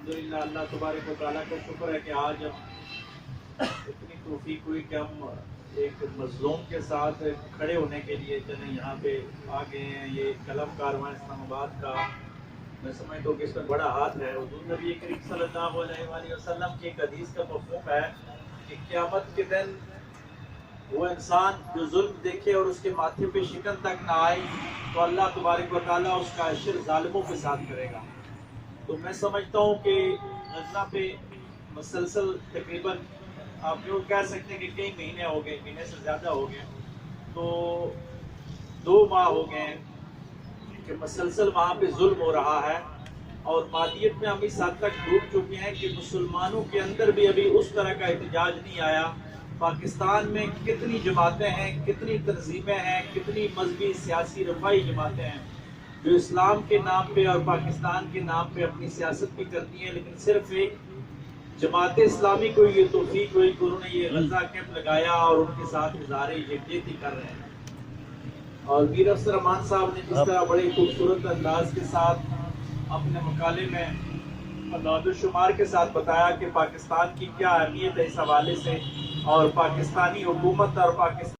अल्हम्दुलिल्लाह अल्लाह तबारक व तआला का शुक्र है कि आज हम इतनी तौफीक हुई कि हम एक मजलूम के साथ खड़े होने के लिए चले यहाँ पे आ गए हैं। ये कलम कारवां इस्लामाबाद का मैं समझता हूँ कि इसमें बड़ा हाथ है। हुज़ूर नबी करीम सल्लल्लाहु अलैहि वसल्लम की एक हदीस का मफ़हूम है कि क़यामत के दिन वो इंसान जो जुल्म देखे और उसके माथे पे शिकन तक ना आए तो अल्लाह तबारक व तआला उसका अशर ज़ालिमों के साथ करेगा। तो मैं समझता हूँ कि गज़ा पे मुसलसल तकरीबन आप यूँ कह सकते हैं कि कई महीने हो गए, महीने से ज़्यादा हो गए, तो 2 माह हो गए हैं कि मुसलसल वहाँ पे जुल्म हो रहा है और मादियत में हम इस हद तक डूब चुके हैं कि मुसलमानों के अंदर भी अभी उस तरह का एहतजाज नहीं आया। पाकिस्तान में कितनी जमातें हैं, कितनी तंजीमें हैं, कितनी मजहबी सियासी रफाई जमातें हैं जो इस्लाम के नाम पे और पाकिस्तान के नाम पे अपनी सियासत भी करती हैं, लेकिन सिर्फ एक जमात इस्लामी को ये तौफीक हुई कि उन्होंने ये गज़ा कैंप लगाया और उनके साथ इज़हार यकजहती कर रहे हैं। और मीर अफसर अमान साहब ने जिस तरह बड़े खूबसूरत अंदाज के साथ अपने मकाले में शुमार के साथ बताया कि पाकिस्तान की क्या अहमियत है इस हवाले से और पाकिस्तानी हुकूमत और पाकिस्तान